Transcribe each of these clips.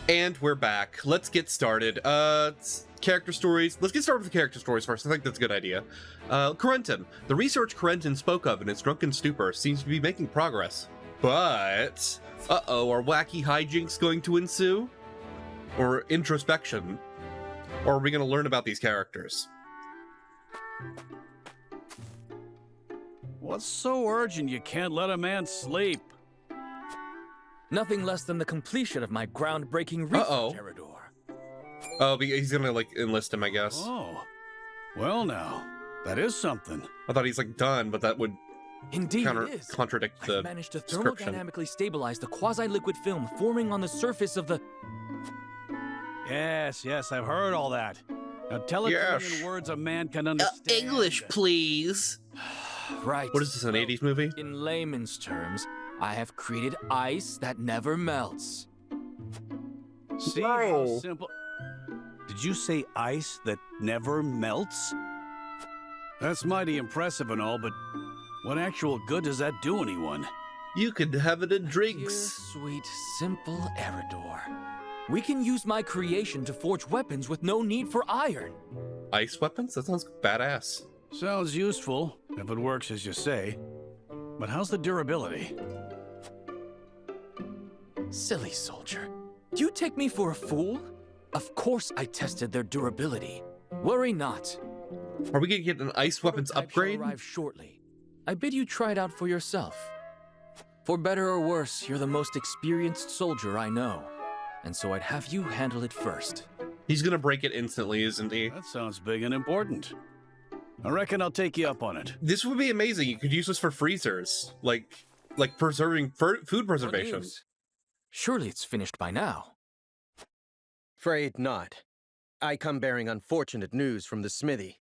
And we're back. Let's get started. Character stories. Let's get started with the character stories first. I think that's a good idea. Corentin. The research Corentin spoke of in his drunken stupor seems to be making progress. But... uh-oh, are wacky hijinks going to ensue? Or introspection? Or are we going to learn about these characters? What's so urgent you can't let a man sleep? Nothing less than the completion of my groundbreaking research, Eridor. Oh, he's gonna, like, enlist him, I guess. Oh. Well now, that is something. I thought he's, like, done, but that would Indeed it is. contradict the I've managed to description. thermodynamically stabilize the quasi-liquid film forming on the surface of the... Yes, I've heard all that. Now tell it to me in words a man can understand. English, please. Right. What is this, an 80s movie? In layman's terms, I have created ice that never melts. See how simple... Did you say ice that never melts? That's mighty impressive and all, but what actual good does that do anyone? You could have it in drinks. Dear, sweet, simple Eridor. We can use my creation to forge weapons with no need for iron. Ice weapons? That sounds badass. Sounds useful, if it works as you say. But how's the durability? Silly soldier. Do you take me for a fool? Of course I tested their durability. Worry not. Are we gonna get an ice weapons upgrade? Arrive shortly. I bid you try it out for yourself. For better or worse, you're the most experienced soldier I know. And so I'd have you handle it first. He's gonna break it instantly, isn't he? That sounds big and important. I reckon I'll take you up on it. This would be amazing. You could use this for freezers. Like preserving food preservation. Surely it's finished by now. Afraid not. I come bearing unfortunate news from the smithy.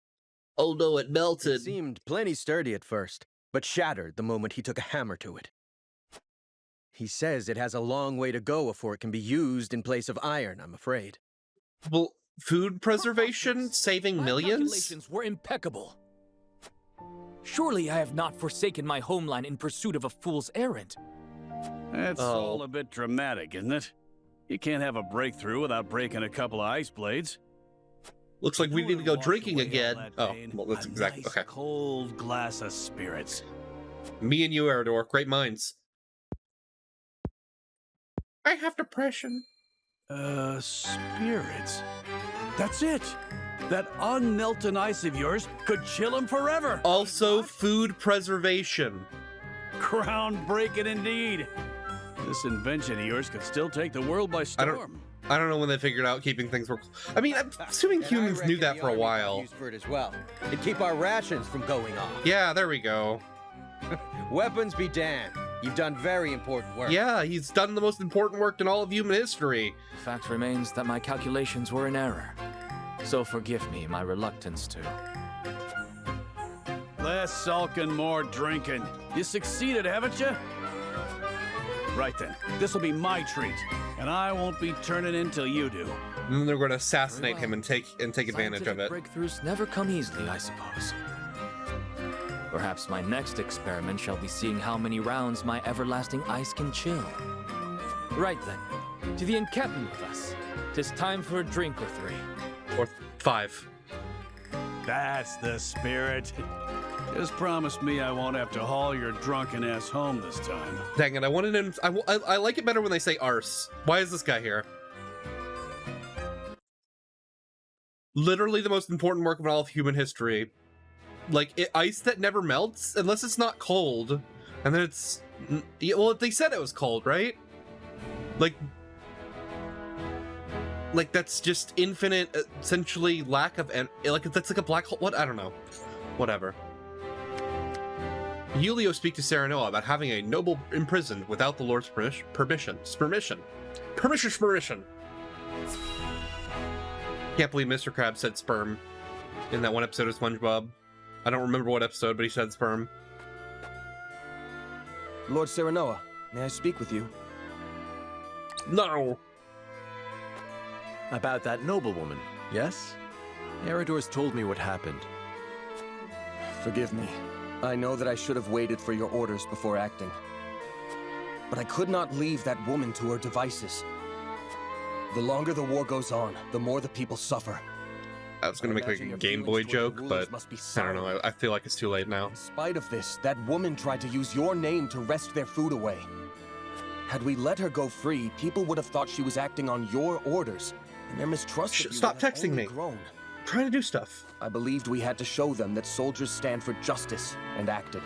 Oh no, it It melted. seemed plenty sturdy at first, but shattered the moment he took a hammer to it. He says it has a long way to go before it can be used in place of iron, I'm afraid. Well, food preservation? Saving My millions? calculations were impeccable. Surely I have not forsaken my homeland in pursuit of a fool's errand. That's all a bit dramatic, isn't it? You can't have a breakthrough without breaking a couple of ice blades. Looks like we need to go drinking again. Oh, well, that's exactly... Nice Okay. cold glass of spirits. Me and you, Eridor. Great minds. I have depression. Spirits? That's it! That unmelted ice of yours could chill him forever! Also, food preservation. Groundbreaking indeed! This invention of yours could still take the world by storm. I don't know when they figured out keeping things were... I mean, I'm assuming humans knew that for a while. Used for it as well. It'd keep our rations from going off. Yeah, there we go. Weapons be damned. You've done very important work. Yeah, he's done the most important work in all of human history. The fact remains that my calculations were in error. So forgive me my reluctance to. Less sulking, more drinking. You succeeded, haven't you? Right then, this'll be my treat, and I won't be turning in till you do. And then they're going to assassinate him and take advantage of it. Breakthroughs never come easily, I suppose. Perhaps my next experiment shall be seeing how many rounds my everlasting ice can chill. Right then, to the encampment with us. 'Tis time for a drink or three. Or 5. That's the spirit. Just promise me I won't have to haul your drunken ass home this time. Dang it, I wanted him... I like it better when they say arse. Why is this guy here? Literally the most important work of all of human history. Like, ice that never melts, unless it's not cold. And then it's... Well, they said it was cold, right? Like, that's just infinite, essentially, lack of... Like, that's like a black hole... What? I don't know. Whatever. Julio speak to Serenoa about having a noble imprisoned without the Lord's permission. Permission. Can't believe Mr. Krabs said sperm in that one episode of SpongeBob. I don't remember what episode, but he said sperm. Lord Serenoa, may I speak with you? No! About that noblewoman, yes? Eridor's told me what happened. Forgive me. I know that I should have waited for your orders before acting. But I could not leave that woman to her devices. The longer the war goes on, the more the people suffer. I was gonna make like a Game Boy joke, but I don't know. I feel like it's too late now. In spite of this, that woman tried to use your name to wrest their food away. Had we let her go free, people would have thought she was acting on your orders, and their mistrust of you Stop would have texting only me. grown. I'm trying to do stuff. I believed we had to show them that soldiers stand for justice, and acted.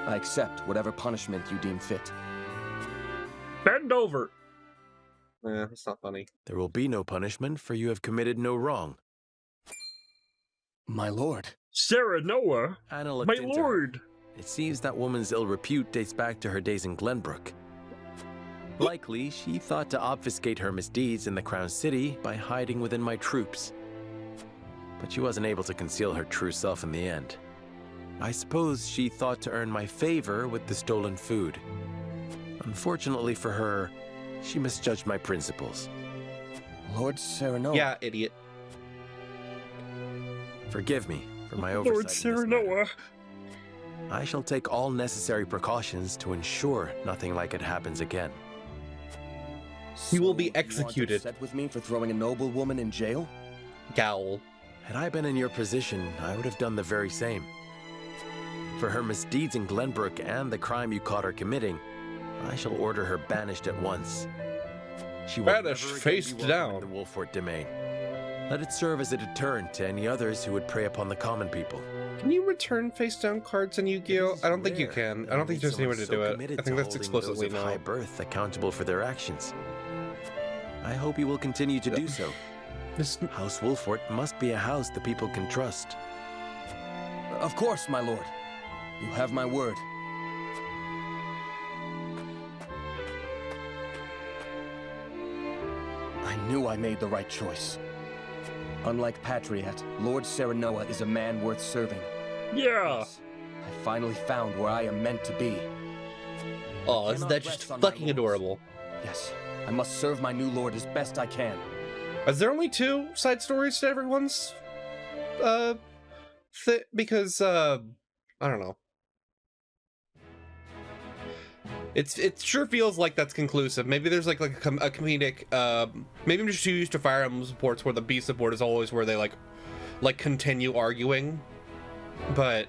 I accept whatever punishment you deem fit. Bend over. It's not funny. There will be no punishment, for you have committed no wrong. My lord. Sarah Noah, Anna looked my into her. lord. It seems that woman's ill repute dates back to her days in Glenbrook. Likely, she thought to obfuscate her misdeeds in the Crown City by hiding within my troops. But she wasn't able to conceal her true self in the end. I suppose she thought to earn my favor with the stolen food. Unfortunately for her, she misjudged my principles. Lord Serenoa. Yeah, idiot. Forgive me for my oversight. Lord in this Sarah matter. Noah. I shall take all necessary precautions to ensure nothing like it happens again. He will be So, you aren't executed. upset with me for throwing a noble woman in jail? Gowl. Had I been in your position, I would have done the very same. For her misdeeds in Glenbrook and the crime you caught her committing, I shall order her banished at once. She will Banished never again face be welcome down. in the Wolfort domain. Let it serve as a deterrent to any others who would prey upon the common people. Can you return face down cards in Yu-Gi-Oh? I don't think you Rare can. that I don't think there's any way someone to do so it. committed I to think that's holding explicitly those of no. high birth accountable for their actions. I hope you will continue to do so. This, House Wolfort must be a house the people can trust. Of course, my lord. You have my word. I knew I made the right choice. Unlike Patriot, Lord Serenoa is a man worth serving. Yeah. Yes, I finally found where I am meant to be. oh, isn't that just fucking adorable? Yes, I must serve my new lord as best I can. Is there only 2 side stories to everyone's, because, I don't know. It sure feels like that's conclusive. Maybe there's like a comedic, maybe I'm just too used to Fire Emblem supports where the B support is always where they like continue arguing. But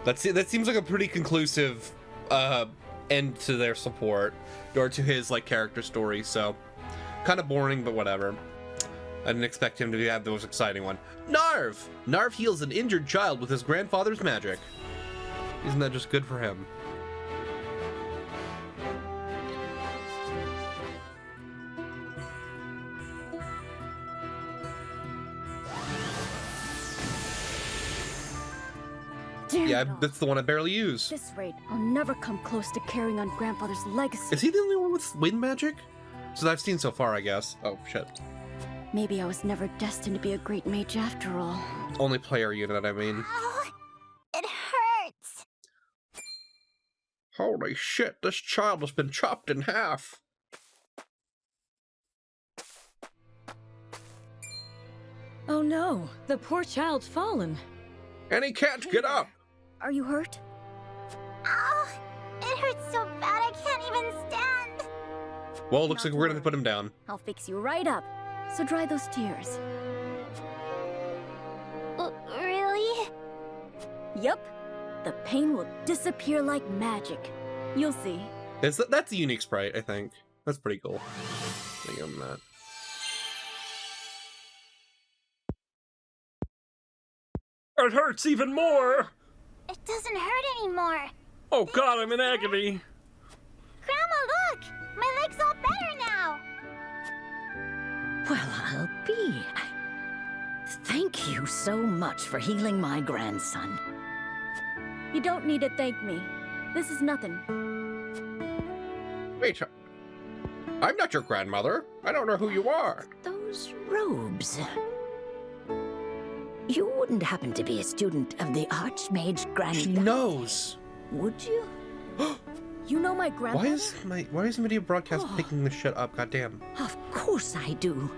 that seems like a pretty conclusive, end to their support, or to his like character story, so kind of boring, but whatever. I didn't expect him to have the most exciting one. Narv! Narv heals an injured child with his grandfather's magic. Isn't that just good for him? Damn Yeah, it all. that's the one I barely use. At this rate, I'll never come close to carrying on Grandfather's legacy. Is he the only one with wind magic? So that I've seen so far, I guess. Oh, shit. Maybe I was never destined to be a great mage after all. Only player unit, I mean. Oh, it hurts. Holy shit, this child has been chopped in half. Oh no, the poor child's fallen. And he can't get up. Are you hurt? Oh, it hurts so bad I can't even stand. Well, it looks Not like to we're gonna have to worry. put him down. I'll fix you right up. So dry those tears. Really? Yup. The pain will disappear like magic. You'll see. That's a unique sprite, I think. That's pretty cool. I'll give him that. It hurts even more. It doesn't hurt anymore. Oh god, I'm in agony. Grandma, look! My leg's all better now. Well, I'll be. Thank you so much for healing my grandson. You don't need to thank me. This is nothing. Wait, I'm not your grandmother. I don't know who you are. Those robes. You wouldn't happen to be a student of the Archmage Grand... She knows. Would you? You know my grandfather? Why is Media Broadcast Oh. picking this shit up? Goddamn. Of course I do.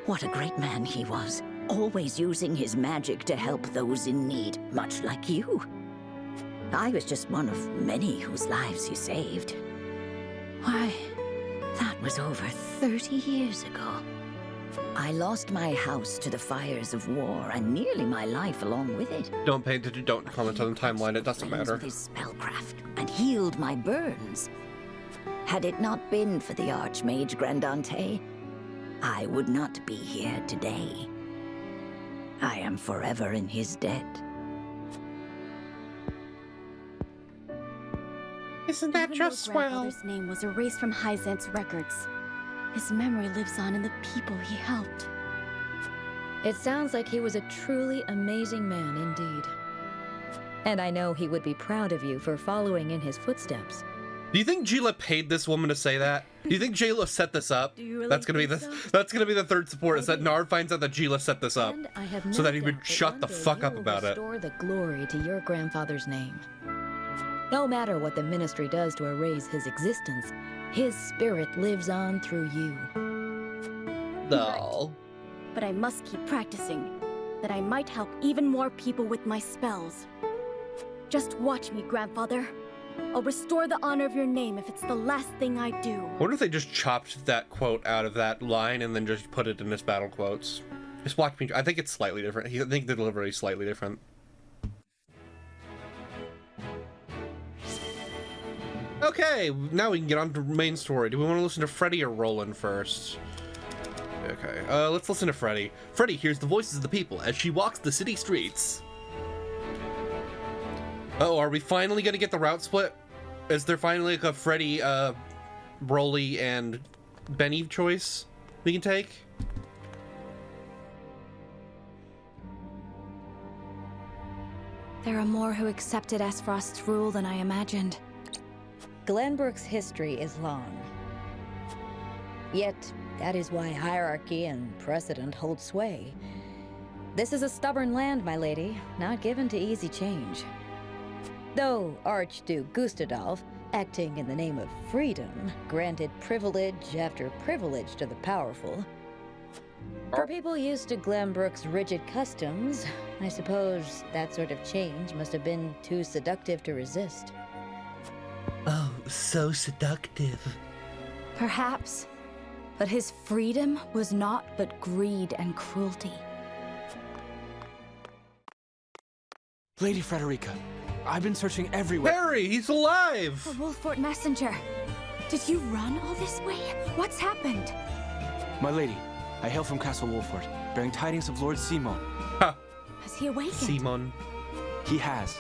What a great man he was. Always using his magic to help those in need, much like you. I was just one of many whose lives he saved. Why, that was over 30 years ago. I lost my house to the fires of war and nearly my life along with it. Don't comment on the timeline, it doesn't matter. With his spellcraft and healed my burns. Had it not been for the Archmage Grandante, I would not be here today. I am forever in his debt. Isn't that just swell? Grandfather's name was erased from Hyzant's records. His memory lives on in the people he helped. It sounds like he was a truly amazing man indeed. And I know he would be proud of you for following in his footsteps. Do you think Geela paid this woman to say that? Do you think Geela set this up? Do you really That's gonna be think the so? that's gonna be the third support. Is that Nard finds out that Geela set this up, And I have so no that he would doubt shut one the day fuck you up will about it. restore the glory to your grandfather's name. No matter what the ministry does to erase his existence, his spirit lives on through you. No. But I must keep practicing, that I might help even more people with my spells. Just watch me, Grandfather. I'll restore the honor of your name if it's the last thing I do. I wonder if they just chopped that quote out of that line and then just put it in his battle quotes. Just watch me. I think it's slightly different. I think the delivery is slightly different. Okay, now we can get on to the main story. Do we want to listen to Freddy or Roland first? Okay, let's listen to Freddy. Freddy hears the voices of the people as she walks the city streets. Oh, are we finally gonna get the route split? Is there finally like a Freddy, Broly, and Benny choice we can take? There are more who accepted Asphrost's rule than I imagined. Glenbrook's history is long. Yet, that is why hierarchy and precedent hold sway. This is a stubborn land, my lady, not given to easy change. Though Archduke Gustadolf, acting in the name of freedom, granted privilege after privilege to the powerful. For people used to Glenbrook's rigid customs, I suppose that sort of change must have been too seductive to resist. Oh, so seductive. Perhaps. But his freedom was naught but greed and cruelty. Lady Frederica, I've been searching everywhere. Harry, he's alive! A Wolfort messenger. Did you run all this way? What's happened? My lady, I hail from Castle Wolfort, bearing tidings of Lord Simon. Ha! Has he awakened? Simon. He has.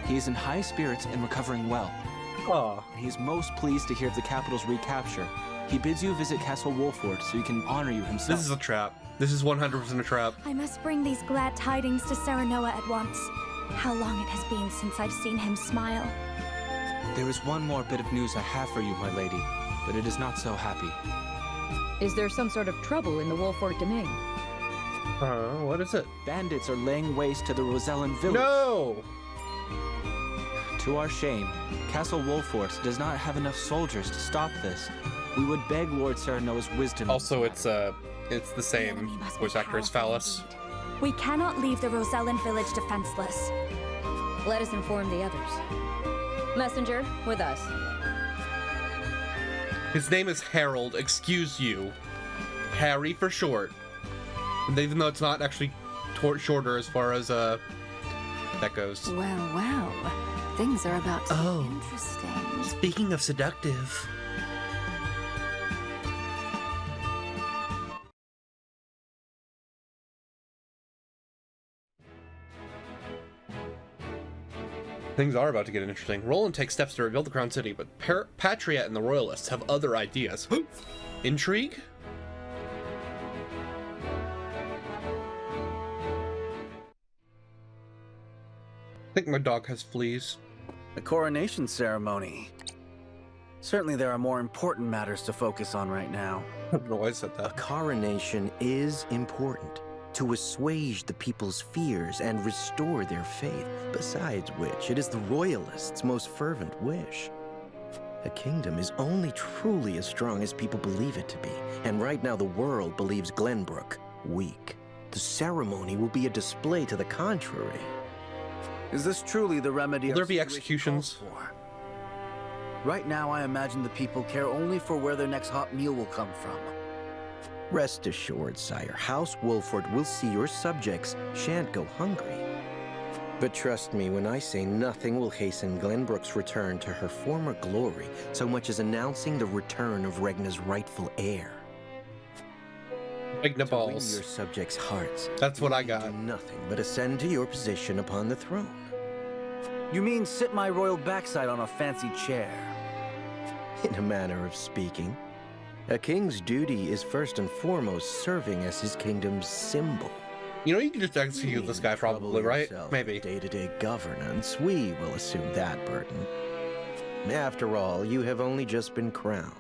He is in high spirits and recovering well. Aw. And he is most pleased to hear of the capital's recapture. He bids you visit Castle Wolfort so he can honor you himself. This is a trap. This is 100% a trap. I must bring these glad tidings to Serenoa at once. How long it has been since I've seen him smile. There is one more bit of news I have for you, my lady, but it is not so happy. Is there some sort of trouble in the Wolfort domain? What is it? Bandits are laying waste to the Rosellan village. No! To our shame, Castle Wolfort does not have enough soldiers to stop this. We would beg Lord Serenoa's wisdom. Also, it's the The same enemy must be voice actor as powerful Phallus. indeed. We cannot leave the Rosellan village defenseless. Let us inform the others. Messenger, with us. His name is Harold, excuse you. Harry for short. And even though it's not actually shorter as far as that goes. Well, well. Things are about to Oh. be interesting. Speaking of seductive. Things are about to get interesting. Roland takes steps to rebuild the Crown City, but Patriot and the Royalists have other ideas. Intrigue? I think my dog has fleas. The coronation ceremony. Certainly there are more important matters to focus on right now. I don't know why I said A that. coronation is important to assuage the people's fears and restore their faith. Besides which, it is the Royalists' most fervent wish. A kingdom is only truly as strong as people believe it to be, and right now the world believes Glenbrook weak. The ceremony will be a display to the contrary. Is this truly the remedy Will there our be situation executions? calls for? Right now, I imagine the people care only for where their next hot meal will come from. Rest assured, sire, House Wolford will see your subjects shan't go hungry. But trust me when I say nothing will hasten Glenbrook's return to her former glory so much as announcing the return of Regna's rightful heir. Regna To win balls. your subjects' hearts. That's what I you got. do nothing but ascend to your position upon the throne. You mean sit my royal backside on a fancy chair? In a manner of speaking, a king's duty is first and foremost serving as his kingdom's symbol. You know, you can just execute this guy probably, right? Maybe. Day-to-day governance, we will assume that burden. After all, you have only just been crowned.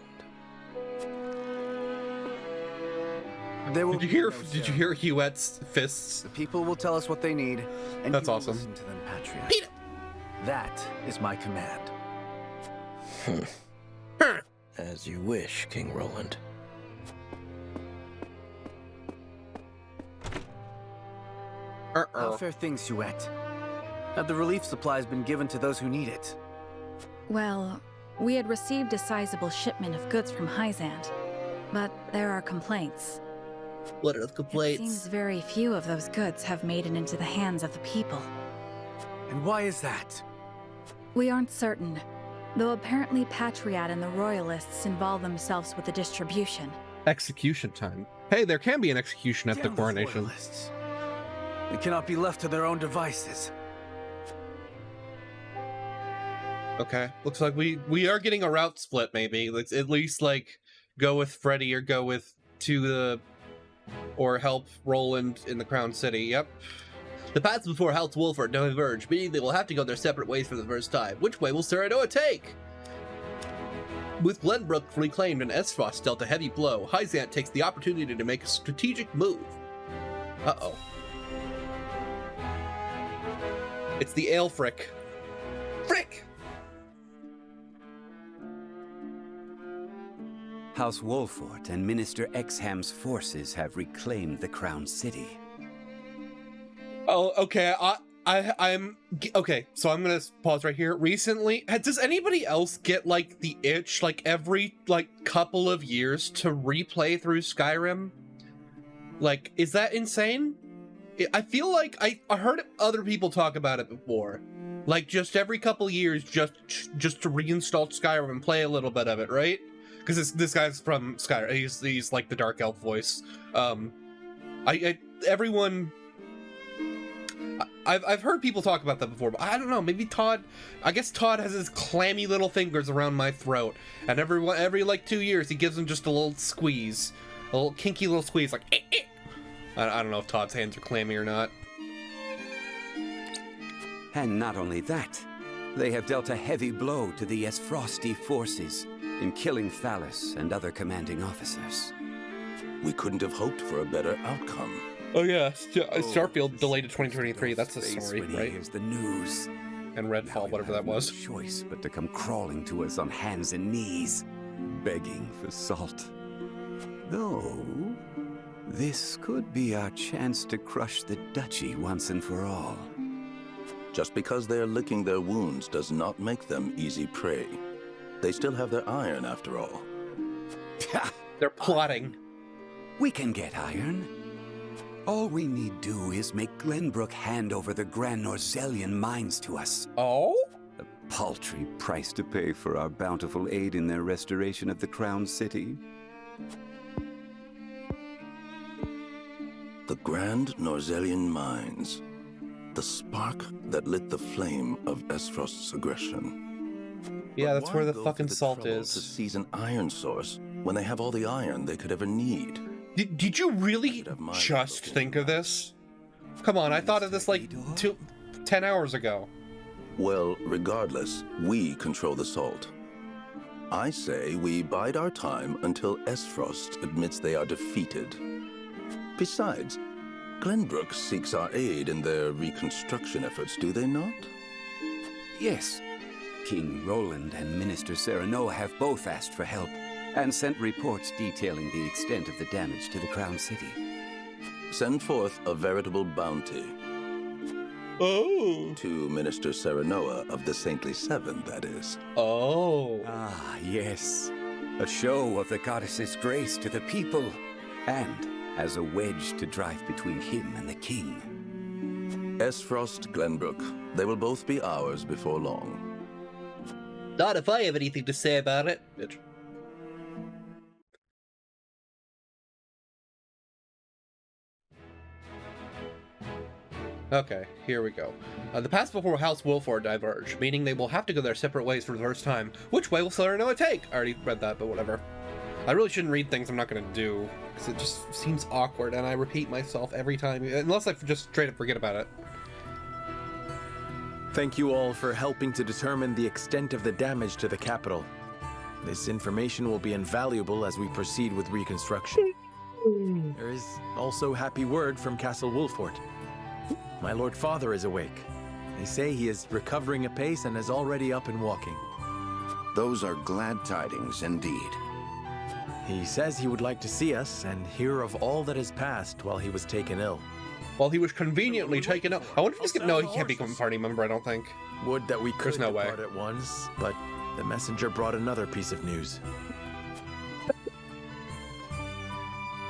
There will Did you be hear? no Did you hear Huette's fists? The people will tell us what they need, and That's you will awesome. listen to them, Patriot. That is my command. As you wish, King Roland. How fare things, Huette? Have the relief supplies been given to those who need it? Well, we had received a sizable shipment of goods from Hyzant, but there are complaints. What are the It complaints? seems very few of those goods have made it into the hands of the people. And why is that? We aren't certain, though apparently Patriot and the Royalists involve themselves with the distribution. Execution time. Hey, there can be an execution at the Damn those coronation. Royalists. They cannot be left to their own devices. Okay, looks like we are getting a route split. Maybe let's at least like go with Freddy or go with or help Roland in the Crown City. Yep. The paths before House Wolford diverge, meaning they will have to go their separate ways for the first time. Which way will Serenoa take? With Glenbrook reclaimed and Esfrost dealt a heavy blow, Hyzant takes the opportunity to make a strategic move. Uh-oh. It's the Aelfric. Frick! House Wolford and Minister Exham's forces have reclaimed the Crown City. Oh, okay. I'm okay. So I'm gonna pause right here. Recently, does anybody else get like the itch, like every couple of years, to replay through Skyrim? Like, is that insane? I feel like I heard other people talk about it before. Like, just every couple years, just to reinstall Skyrim and play a little bit of it, right? Because this guy's from Skyrim. He's like the dark elf voice. Everyone. I've heard people talk about that before, but I don't know. Maybe Todd. I guess Todd has his clammy little fingers around my throat, and every like 2 years he gives them just a little squeeze, a little kinky little squeeze, like. Eh, eh. I don't know if Todd's hands are clammy or not. And not only that, they have dealt a heavy blow to the Esfrosti forces in killing Thalos and other commanding officers. We couldn't have hoped for a better outcome. Oh yeah, Starfield delayed to 2023. That's the story, when he right? hears the news. And Redfall, whatever that was. No choice but to come crawling to us on hands and knees, begging for salt. Though, this could be our chance to crush the duchy once and for all. Just because they're licking their wounds does not make them easy prey. They still have their iron, after all. They're plotting. We can get iron. All we need do is make Glenbrook hand over the Grand Norzellian mines to us. Oh? A paltry price to pay for our bountiful aid in their restoration of the Crown City. The Grand Norzellian mines. The spark that lit the flame of Esfrost's aggression. Yeah, But that's why where the go fucking through the salt trouble is. To seize an iron source when they have all the iron they could ever need. Did you really just think of this? Come on, I thought of this like 10 hours ago. Well, regardless, we control the salt. I say we bide our time until Esfrost admits they are defeated. Besides, Glenbrook seeks our aid in their reconstruction efforts, do they not? Yes. King Roland and Minister Serenoa have both asked for help and sent reports detailing the extent of the damage to the Crown City. Send forth a veritable bounty. Oh. To Minister Serenoa of the Saintly Seven, that is. Oh. Ah, yes. A show of the goddess's grace to the people, and as a wedge to drive between him and the king. Esfrost, Glenbrook, they will both be ours before long. Not if I have anything to say about it. Okay, here we go. The paths before House Wilford diverge, meaning they will have to go their separate ways for the first time. Which way will Serenoa take? I already read that, but whatever. I really shouldn't read things I'm not going to do, because it just seems awkward, and I repeat myself every time, unless I just straight up forget about it. Thank you all for helping to determine the extent of the damage to the capital. This information will be invaluable as we proceed with reconstruction. There is also happy word from Castle Wolfort. My Lord Father is awake. They say he is recovering apace and is already up and walking. Those are glad tidings indeed. He says he would like to see us and hear of all that has passed while he was taken ill. While he was conveniently taken ill. I wonder if he's gonna... No, he can't become a party member, I don't think. Would that we could There's no way. depart at once, but the messenger brought another piece of news.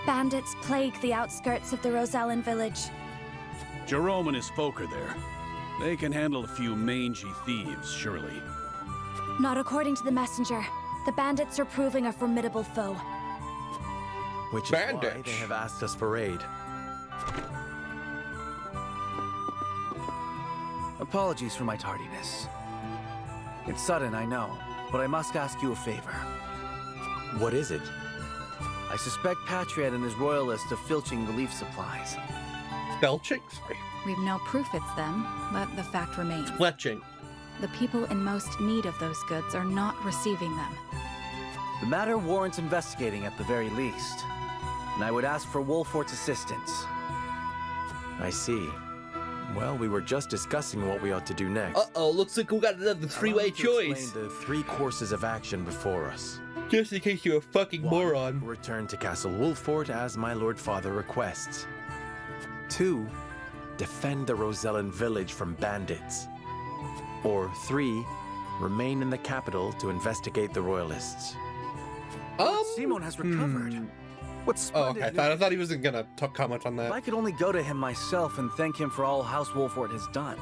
Bandits plague the outskirts of the Rosellan village. Jerome and his folk are there. They can handle a few mangy thieves, surely. Not according to the messenger. The bandits are proving a formidable foe. Which is why they have asked us for aid. Apologies for my tardiness. It's sudden, I know, but I must ask you a favor. What is it? I suspect Patriot and his royalists of filching relief supplies. Belching? Sorry. We've no proof it's them, but the fact remains. Fletching. The people in most need of those goods are not receiving them. The matter warrants investigating at the very least, and I would ask for Wolfort's assistance. I see. Well, we were just discussing what we ought to do next. Uh-oh, looks like we got another three-way choice. Explain the three courses of action before us. Just in case you're a fucking moron. Return to Castle Wolfort as my Lord Father requests. 2. Defend the Rosellan village from bandits. Or 3. Remain in the capital to investigate the royalists. Simon has recovered. What splendid okay. I thought he wasn't gonna comment on that. If I could only go to him myself and thank him for all House Wolfort has done.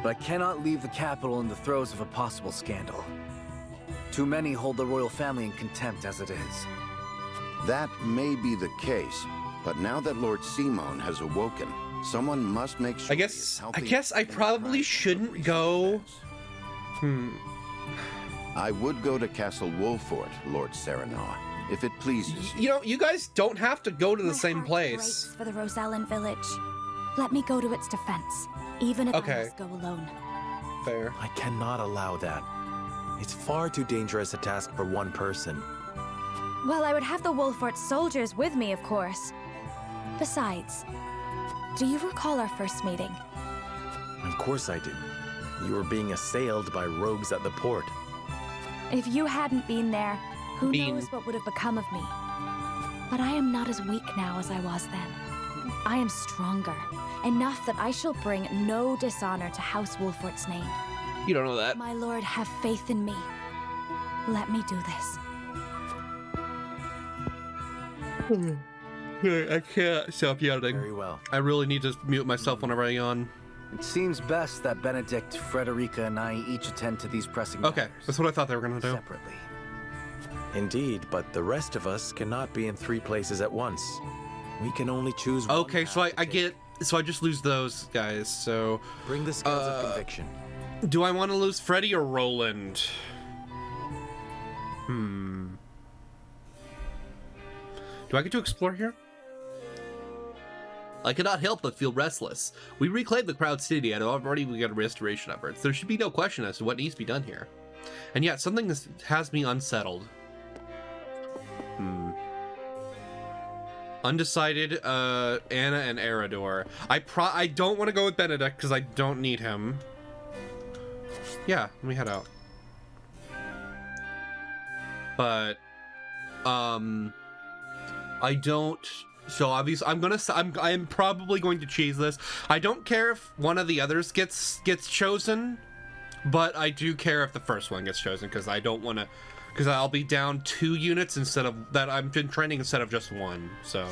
But I cannot leave the capital in the throes of a possible scandal. Too many hold the royal family in contempt as it is. That may be the case, but now that Lord Simon has awoken, someone must make sure. I guess I probably shouldn't go. I would go to Castle Wolfort, Lord Serenoa, if it pleases you. You know, you guys don't have to go to the same heart place. breaks for the Rosellan village. Let me go to its defense, even if I must go alone. Fair. I cannot allow that. It's far too dangerous a task for one person. Well, I would have the Wolfort soldiers with me, of course. Besides, do you recall our first meeting? Of course I do. You were being assailed by rogues at the port. If you hadn't been there, who knows what would have become of me. But I am not as weak now as I was then. I am stronger, enough that I shall bring no dishonor to House Wolfort's name. You don't know that. My lord, have faith in me. Let me do this. I can't stop yelling. Very well. I really need to mute myself whenever I yawn. It seems best that Benedict, Frederica, and I each attend to these pressing matters. That's what I thought they were going to do. Separately. Indeed, but the rest of us cannot be in 3 places at once. We can only choose one. Okay, so I get... So I just lose those guys, so... Bring the scales of conviction. Do I want to lose Freddy or Roland? Do I get to explore here? I cannot help but feel restless. We reclaimed the Proud City and already begun restoration efforts. There should be no question as to what needs to be done here. And yet, something has me unsettled. Undecided, Anna and Erador. I don't want to go with Benedict because I don't need him. Yeah, let me head out. But, I don't So obviously, I am probably going to cheese this. I don't care if one of the others gets chosen, but I do care if the first one gets chosen because I don't want to, because I'll be down 2 units instead of that. I'm in training instead of just 1. So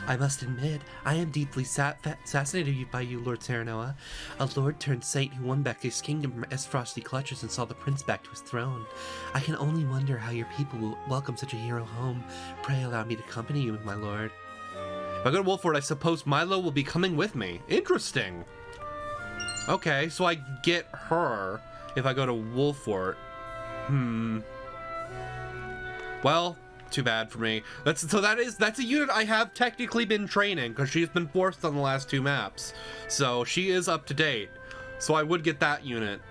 I must admit, I am deeply fascinated by you, Lord Serenoa, a lord turned saint who won back his kingdom from Frosty clutches and saw the prince back to his throne. I can only wonder how your people will welcome such a hero home. Pray allow me to accompany you, my lord. If I go to Wolford, I suppose Milo will be coming with me. Interesting. Okay, so I get her if I go to Wolford. Well, too bad for me. That's a unit I have technically been training because she's been forced on the last 2 maps. So she is up to date. So I would get that unit.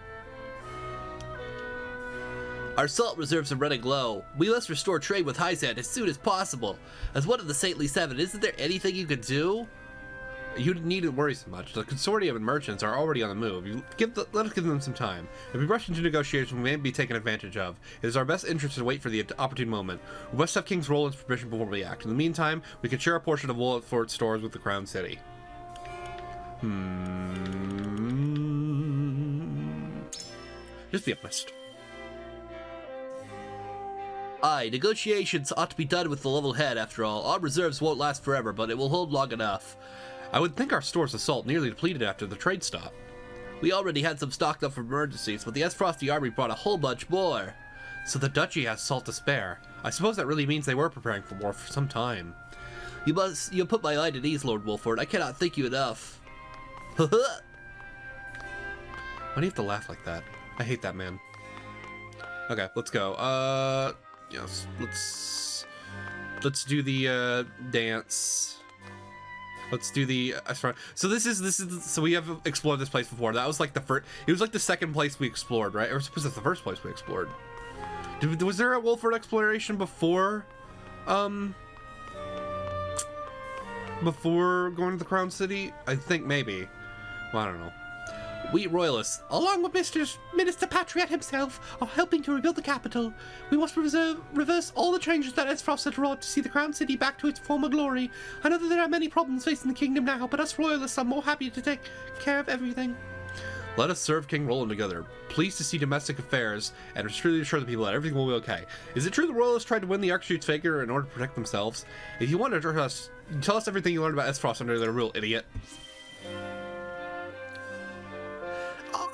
Our salt reserves are running low. We must restore trade with Hyzand as soon as possible. As one of the Saintly Seven, isn't there anything you could do? You needn't worry so much. The consortium and merchants are already on the move. Let us give them some time. If we rush into negotiations, we may be taken advantage of. It is our best interest to wait for the opportune moment. We must have King's Roland's permission before we act. In the meantime, we can share a portion of Wolford's stores with the Crown City. Just be honest. Aye, negotiations ought to be done with a level head after all. Our reserves won't last forever, but it will hold long enough. I would think our stores of salt nearly depleted after the trade stop. We already had some stocked up for emergencies, but the Frosty army brought a whole bunch more. So the duchy has salt to spare. I suppose that really means they were preparing for war for some time. You'll put my mind at ease, Lord Wolford. I cannot thank you enough. Why do you have to laugh like that? I hate that man. Okay, let's go. Yes, let's do the dance. Let's do the so this is so we have explored this place before. That was like the first. It was like the second place we explored, right? Or was it the first place we explored? Was there a Wolford exploration before? Before going to the Crown City? I think maybe. Well, I don't know. We royalists, along with Minister Patriot himself, are helping to rebuild the capital. We must reverse all the changes that Esfrost had wrought to see the Crown City back to its former glory. I know that there are many problems facing the kingdom now, but us royalists are more happy to take care of everything. Let us serve King Roland together. Pleased to see domestic affairs, and truly assure the people that everything will be okay. Is it true the royalists tried to win the Archduke's favor in order to protect themselves? If you want to tell us everything you learned about Esfrost under their rule, idiot.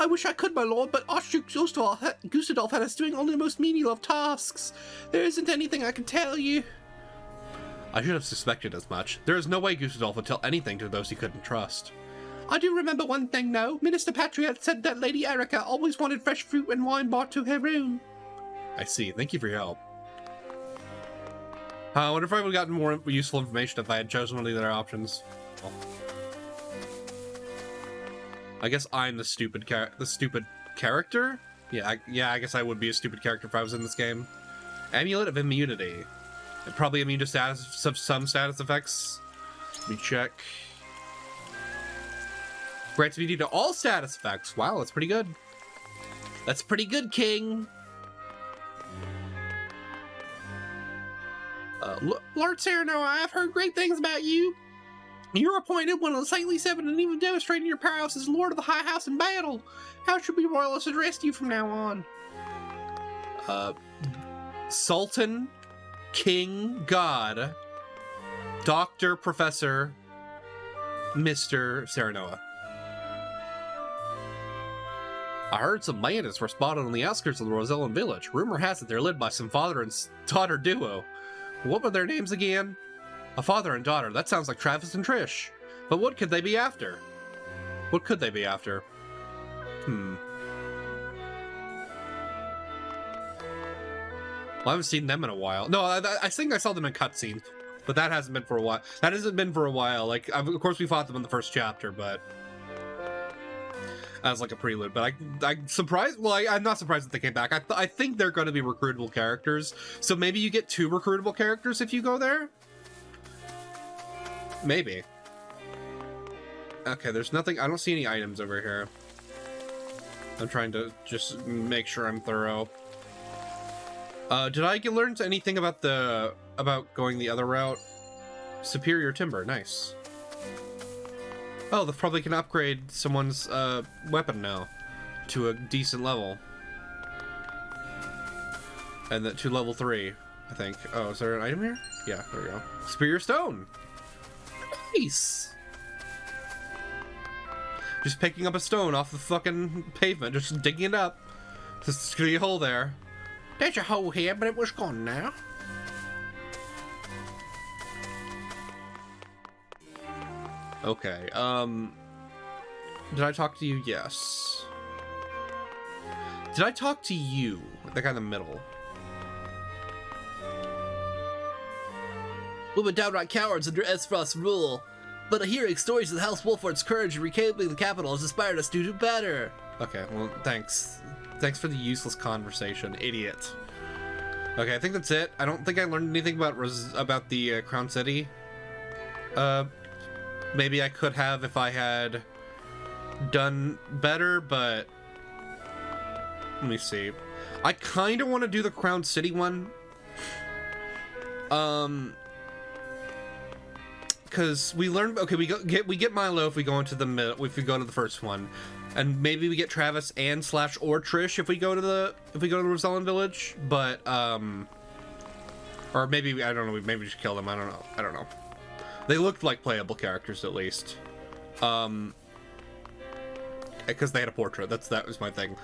I wish I could, my lord, but Archduke Gustadolf had us doing only the most menial of tasks. There isn't anything I can tell you. I should have suspected as much. There is no way Gustadolf would tell anything to those he couldn't trust. I do remember one thing, though. Minister Patriot said that Lady Erica always wanted fresh fruit and wine brought to her room. I see. Thank you for your help. I wonder if I would have gotten more useful information if I had chosen one of the other options. Well, I guess I'm the stupid character? Yeah, I guess I would be a stupid character if I was in this game. Amulet of Immunity. Probably immune to some status effects. Let me check. Grants immunity to all status effects. Wow, that's pretty good. That's pretty good, King. Lord Serenoa, I have heard great things about you. You're appointed one of the Saintly Seven and even demonstrating your prowess as Lord of the High House in battle. How should we royalists address you from now on? Sultan, King, God, Doctor, Professor, Mr. Serenoa. I heard some bandits were spotted on the outskirts of the Rosellan village. Rumor has it they're led by some father and daughter duo. What were their names again? A father and daughter. That sounds like Travis and Trish. But what could they be after? What could they be after? Well, I haven't seen them in a while. No, I think I saw them in cutscenes, but that hasn't been for a while. That hasn't been for a while. Like, of course, we fought them in the first chapter, but as like a prelude. But I'm surprised. Well, I'm not surprised that they came back. I think they're going to be recruitable characters. So maybe you get 2 recruitable characters if you go there. Maybe. Okay, there's nothing. I don't see any items over here. I'm trying to just make sure I'm thorough. Did I learn anything about going the other route? Superior timber, nice. Oh, they probably can upgrade someone's weapon now to a decent level. And that to level 3, I think. Oh, is there an item here? Yeah, there we go. Superior stone. Nice. Just picking up a stone off the fucking pavement, just digging it up. Just gonna be a hole there. There's a hole here, but it was gone now. Okay, did I talk to you? Yes. Did I talk to you? The guy in the middle. We were downright cowards under Esfrost's rule, but hearing stories of the House Wolford's courage in reclaiming the capital has inspired us to do better. Okay, well, thanks. Thanks for the useless conversation, idiot. Okay, I think that's it. I don't think I learned anything about the Crown City. Maybe I could have if I had done better, but let me see. I kind of want to do the Crown City one. Because we learned, okay, we get Milo if we go into the middle, if we go to the first one, and maybe we get Travis and / or Trish if we go to the Rosellan village, but or maybe I don't know, maybe we should kill them. I don't know. They looked like playable characters at least, because they had a portrait. That was my thing.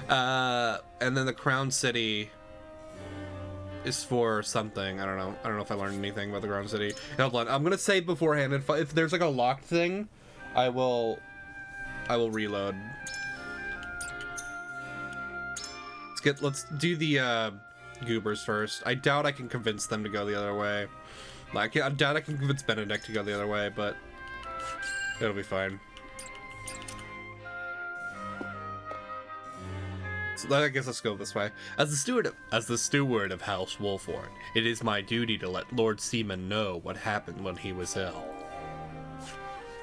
And then the Crown City is for something. I don't know if I learned anything about the Crown City. Hold on, I'm gonna say beforehand, if there's like a locked thing, I will reload. Let's do the goobers first. I doubt I can convince them to go the other way. Like, I doubt I can convince Benedict to go the other way, but it'll be fine. So I guess let's go this way. As the steward of House Wolford, it is my duty to let Lord Seaman know what happened when he was ill.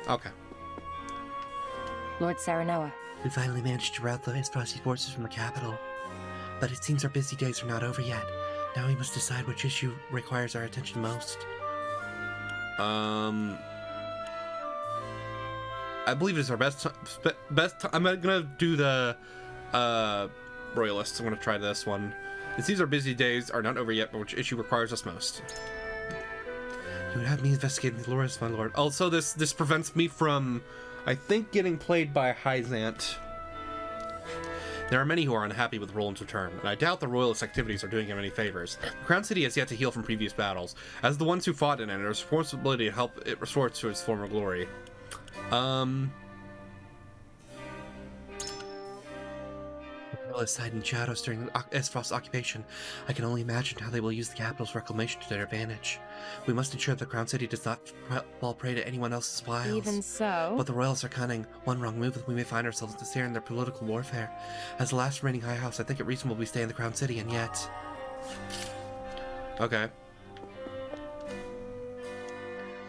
Okay. Lord Saranoa. We finally managed to rout the Esfrosti forces from the capital. But it seems our busy days are not over yet. Now we must decide which issue requires our attention most. I believe it's our best. I'm gonna do the Royalists. I'm gonna try this one. It seems our busy days are not over yet, but which issue requires us most? You would have me investigating the Loras, my lord. Also, this prevents me from, I think, getting played by Hyzant. There are many who are unhappy with Roland's return, and I doubt the Royalist activities are doing him any favors. The Crown City has yet to heal from previous battles. As the ones who fought in it, our responsibility to help it restore to its former glory. Royalists hide in shadows during Esfrost's occupation. I can only imagine how they will use the capital's reclamation to their advantage. We must ensure the Crown City does not fall prey to anyone else's wiles. Even so... But the Royalists are cunning. One wrong move and we may find ourselves at the snare in their political warfare. As the last remaining High House, I think it reasonable we stay in the Crown City, and yet... Okay.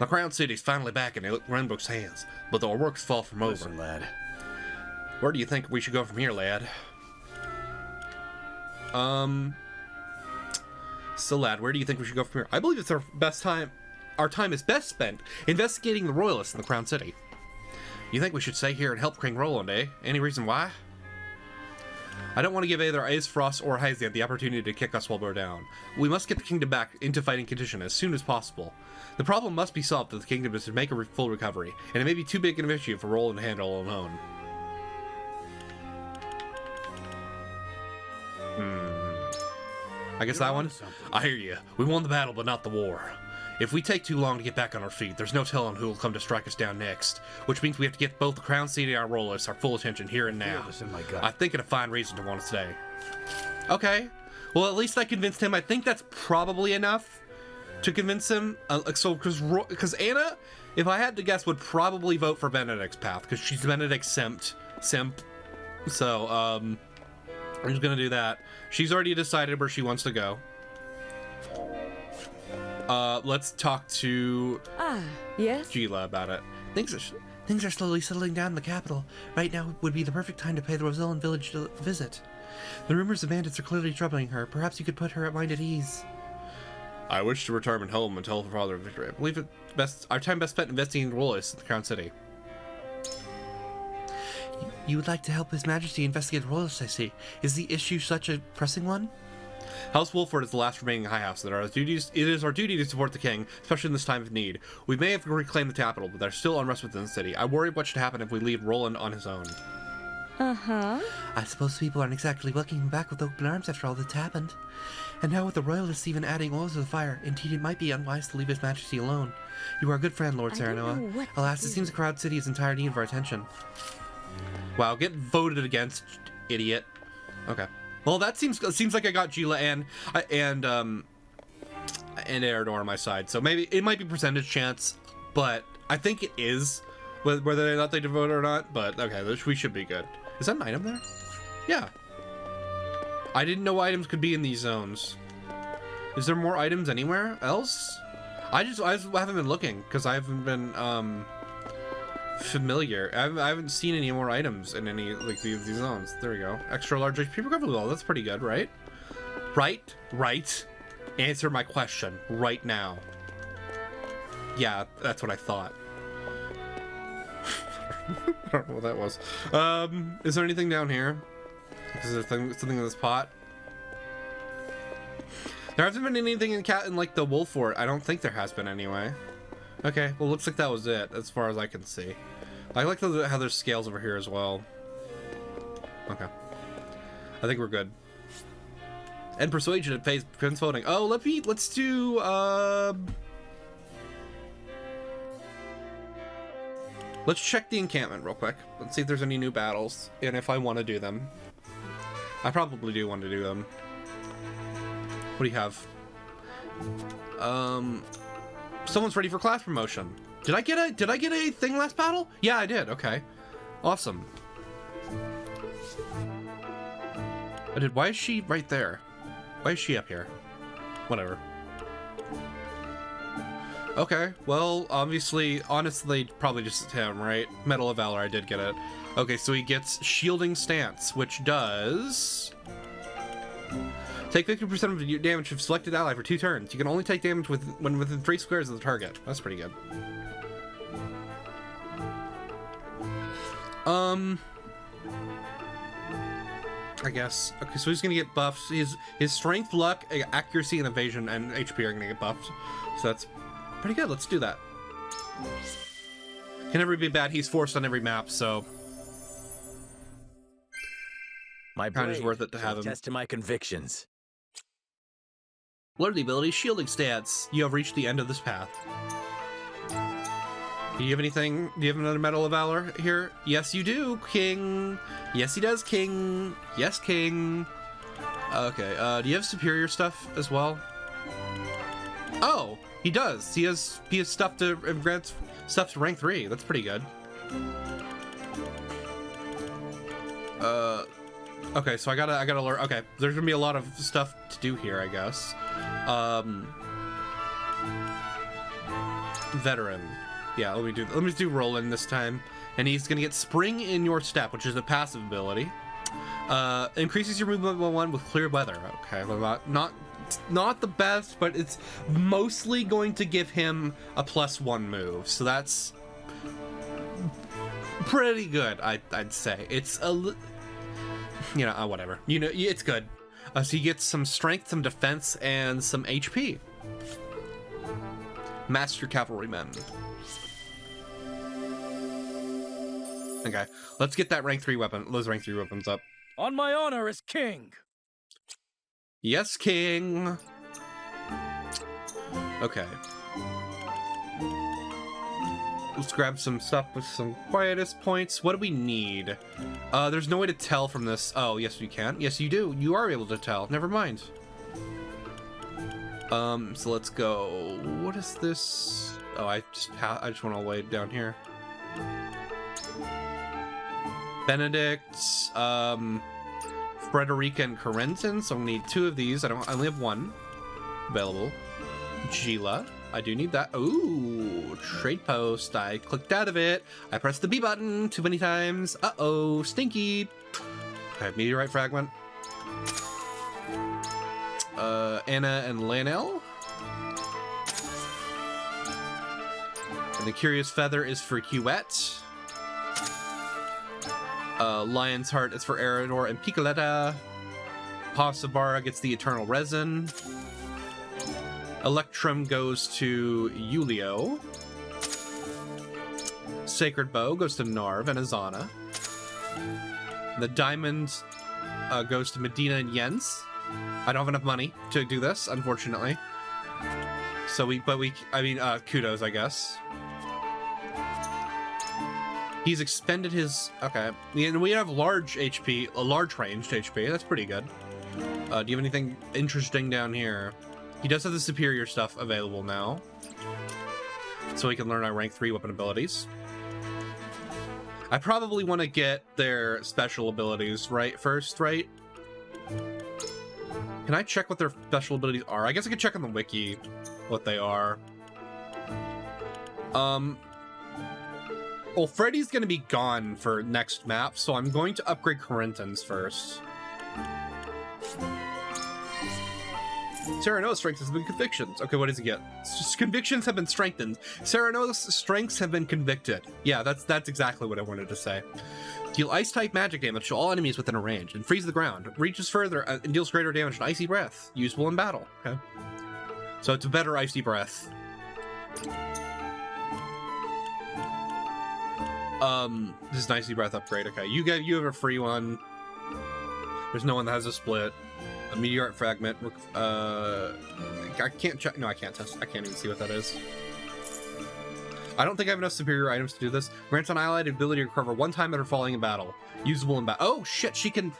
The Crown City's finally back in Glenbrook's hands, but our work's far from over. Listen, lad. Where do you think we should go from here, lad? So, lad, where do you think we should go from here? I believe it's our best time. Our time is best spent investigating the Royalists in the Crown City. You think we should stay here and help King Roland, eh? Any reason why? I don't want to give either Aesfrost or Hyzant the opportunity to kick us while we're down. We must get the kingdom back into fighting condition as soon as possible. The problem must be solved if the kingdom is to make a full recovery, and it may be too big an issue for Roland to handle alone. I guess that one? I hear you. We won the battle, but not the war. If we take too long to get back on our feet, there's no telling who will come to strike us down next. Which means we have to get both the Crown City and our Royalists our full attention here and now. I think it's a fine reason to want to stay. Okay. Well, at least I convinced him. I think that's probably enough to convince him. Because Anna, if I had to guess, would probably vote for Benedict's path, because she's Benedict's simp. So, I'm just gonna do that. She's already decided where she wants to go. Let's talk to yes? Geela about it. Things are slowly settling down in the capital. Right now would be the perfect time to pay the Rosellan village a visit. The rumors of bandits are clearly troubling her. Perhaps you could put her mind at ease. I wish to return home and tell her father of victory. I believe our time best spent investigating the royalists in the Crown City. You would like to help His Majesty investigate the royalists, I see. Is the issue such a pressing one? House Wolford is the last remaining high house. It is our duty to support the king, especially in this time of need. We may have reclaimed the capital, but there's still unrest within the city. I worry what should happen if we leave Roland on his own. Uh-huh. I suppose people aren't exactly welcoming him back with open arms after all that's happened. And now with the royalists even adding oil to the fire, indeed it might be unwise to leave His Majesty alone. You are a good friend, Lord Serenoa. Alas, it seems the Crowd City is entire need of our attention. Wow, get voted against, idiot. Okay. Well, that seems like I got Geela and Eredor on my side, so maybe it might be percentage chance, but I think it is, whether or not they vote or not. But okay, we should be good. Is that an item there? Yeah. I didn't know items could be in these zones. Is there more items anywhere else? I haven't been looking because I haven't been familiar. I haven't seen any more items in any like these zones. There we go. Extra large HP recovery level. That's pretty good, right? Right. Answer my question right now. Yeah, that's what I thought. I don't know what that was. Is there anything down here? Is there something in this pot? There hasn't been anything in like the wolf fort. I don't think there has been anyway. Okay, well, looks like that was it as far as I can see. I like how there's scales over here as well. Okay, I think we're good. And persuasion it pays prince voting. Oh, let's do let's check the encampment real quick. Let's see if there's any new battles and if I want to do them. I probably do want to do them. What do you have? Someone's ready for class promotion. Did I get a thing last battle? Yeah, I did. Okay. Awesome. I did. Why is she right there? Why is she up here? Whatever. Okay, well, honestly, probably just him, right? Medal of Valor, I did get it. Okay, so he gets Shielding Stance, which does... Take 50% of your damage from selected ally for 2 turns. You can only take damage when within 3 squares of the target. That's pretty good. I guess. Okay, so he's gonna get buffs. His strength, luck, accuracy, and evasion, and HP are gonna get buffed. So that's pretty good. Let's do that. Can never be bad. He's forced on every map, so my kind of worth it to have him. Test to my convictions. Learn the ability Shielding Stance. You have reached the end of this path. Do you have anything? Do you have another Medal of Valor here? Yes, you do, King. Yes, he does, King. Yes, King. Okay. Do you have superior stuff as well? Oh, he does. He has stuff to grant stuff to rank 3. That's pretty good. Okay, so I gotta learn. Okay, there's gonna be a lot of stuff to do here, I guess. Veteran. Yeah, let me do Roland this time, and he's gonna get Spring in Your Step, which is a passive ability. Increases your movement by 1 with clear weather. Okay, not the best, but it's mostly going to give him a +1 move, so that's pretty good. I'd say it's whatever. It's good. So he gets some strength, some defense, and some HP. Master Cavalryman. Okay, let's get that rank 3 weapon. Those rank 3 weapons up. On my honor as king. Yes, King. Okay. Let's grab some stuff with some quietest points. What do we need? There's no way to tell from this. Oh, yes, you can. Yes, you do. You are able to tell. Never mind. So let's go. What is this? Oh, I just went all the way down here. Benedict, Frederica, and Corentin. So I need 2 of these. I only have 1 available. Geela. I do need that. Ooh, trade post. I clicked out of it. I pressed the B button too many times. Uh-oh, stinky. Okay, meteorite fragment. Anna and Lanel. And the Curious Feather is for Huette. Lion's Heart is for Eridor and Picoletta. Pasabara gets the Eternal Resin. Electrum goes to Yulio. Sacred Bow goes to Narv and Azana. The Diamond goes to Medina and Jens. I don't have enough money to do this, unfortunately. So kudos, I guess. He's expended his... Okay. And we have large HP, a large ranged HP. That's pretty good. Do you have anything interesting down here? He does have the superior stuff available now. So he can learn our rank 3 weapon abilities. I probably want to get their special abilities first, right? Can I check what their special abilities are? I guess I could check on the wiki what they are. Well, Freddy's going to be gone for next map, so I'm going to upgrade Corentin's first. Sereno's strength has been convictions. Okay, what does he get? Convictions have been strengthened. Sereno's strengths have been convicted. Yeah, that's exactly what I wanted to say. Deal ice-type magic damage to all enemies within a range and freeze the ground. Reaches further and deals greater damage to Icy Breath. Usable in battle. Okay. So it's a better Icy Breath. This is an Icy Breath upgrade. Okay, you have a free one. There's no one that has a split. A meteorite fragment. I can't check. No, I can't test. I can't even see what that is. I don't think I have enough superior items to do this. Grants an ally the ability to recover one time after falling in battle. Usable in battle. Oh shit! She can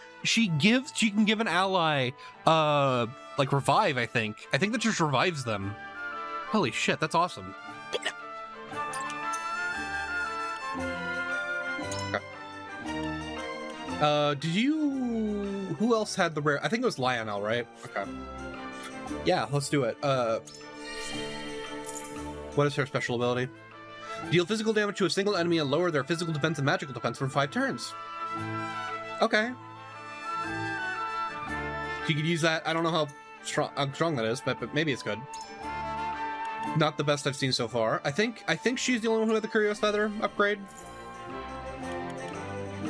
give an ally like revive. I think that just revives them. Holy shit! That's awesome. Who else had the rare? I think it was Lionel, right? Okay. Yeah, let's do it. What is her special ability? Deal physical damage to a single enemy and lower their physical defense and magical defense for 5 turns. Okay. She could use that. I don't know how strong that is, but maybe it's good. Not the best I've seen so far. I think she's the only one who had the Curious Feather upgrade.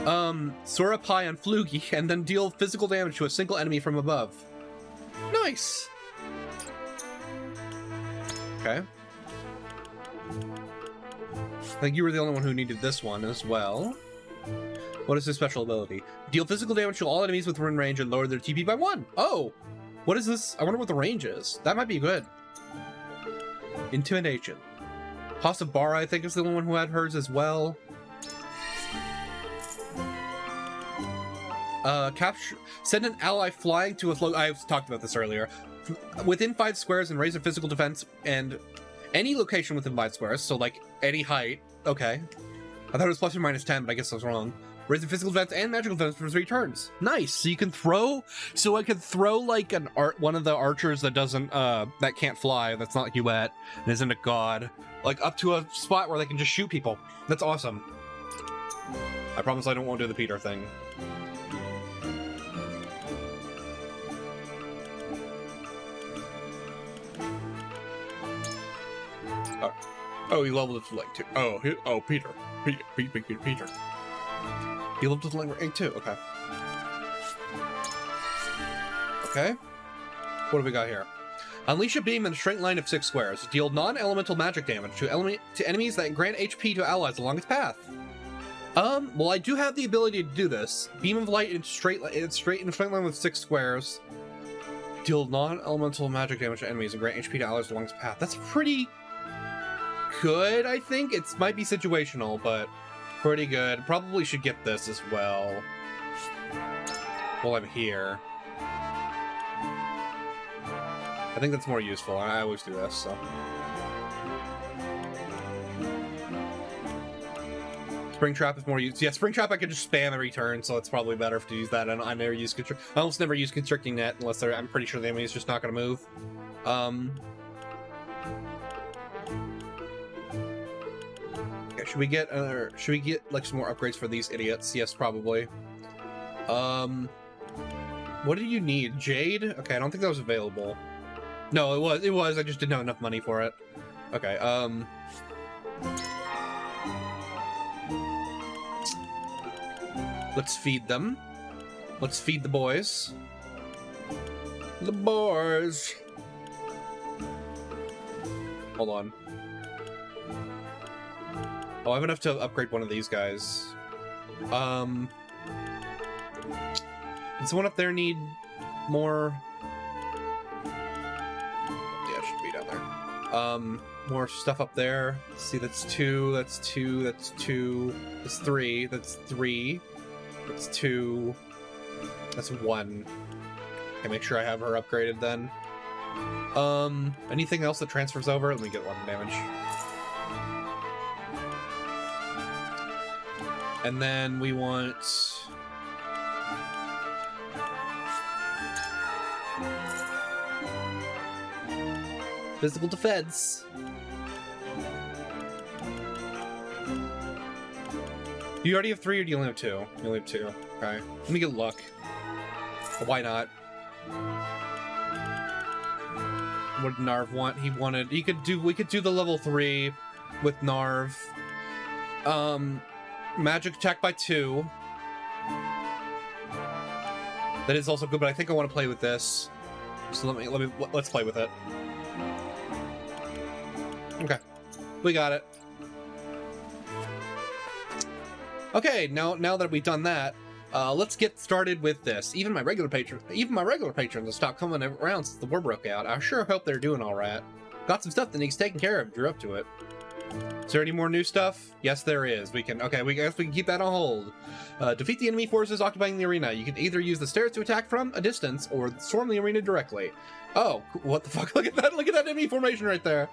Sorapai and Flugy, and then deal physical damage to a single enemy from above. Nice! Okay. I think you were the only one who needed this one as well. What is his special ability? Deal physical damage to all enemies within range and lower their TP by 1. Oh! What is this? I wonder what the range is. That might be good. Intimidation. Pasabara, I think, is the only one who had hers as well. Send an ally flying to a float. I've talked about this earlier. Within 5 squares and raise their physical defense and any location within 5 squares, so like any height. Okay. I thought it was plus or minus 10, but I guess I was wrong. Raise their physical defense and magical defense for 3 turns. Nice. So you can throw. So I could throw like one of the archers that doesn't that can't fly. That's not Huette and isn't a god. Like up to a spot where they can just shoot people. That's awesome. I promise I won't do the Peter thing. Oh, he leveled up to like 2. Oh, Peter. Peter. He leveled up to like 2. Okay. Okay. What do we got here? Unleash a beam in a straight line of 6 squares. Deal non-elemental magic damage to enemies that grant HP to allies along its path. Well, I do have the ability to do this. Beam of light in straight line with 6 squares. Deal non-elemental magic damage to enemies and grant HP to allies along its path. That's pretty good, I think. It might be situational, but pretty good. Probably should get this as well while I'm here. I think that's more useful. I always do this, so. Spring Trap is more used. Yeah, Spring Trap I could just spam every turn, so it's probably better to use that. I never use I almost never use Constricting Net unless I'm pretty sure the enemy is just not going to move. Should we get like some more upgrades for these idiots? Yes, probably. What do you need? Jade? Okay, I don't think that was available. No, it was. I just didn't have enough money for it. Okay, Let's feed them. Let's feed the boys. The boys. Hold on. Oh, I have enough to upgrade one of these guys. Does someone up there need more? Yeah, it should be down there. More stuff up there. Let's see, that's 2, that's 2, that's 2, that's 3, that's 3, that's 2, that's 1. Okay, make sure I have her upgraded then. Anything else that transfers over? Let me get 1 damage. And then we want... physical defense. You already have 3 or do you only have 2? You only have 2. Okay. Let me get luck. Why not? What did Narv want? He wanted... we could do the level 3 with Narv. Magic attack by 2. That is also good, but I think I want to play with this. So let's play with it. Okay. We got it. Okay, now that we've done that, let's get started with this. Even my regular patrons have stopped coming around since the war broke out. I sure hope they're doing all right. Got some stuff that needs taken care of. You're up to it. Is there any more new stuff? Yes, there is. We guess we can keep that on hold. Defeat the enemy forces occupying the arena. You can either use the stairs to attack from a distance or storm the arena directly. Oh, what the fuck? Look at that! Look at that enemy formation right there.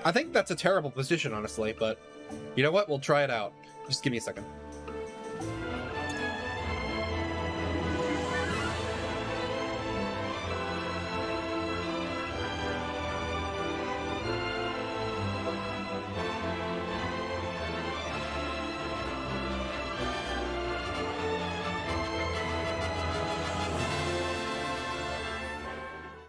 I think that's a terrible position, honestly, but you know what? We'll try it out. Just give me a second.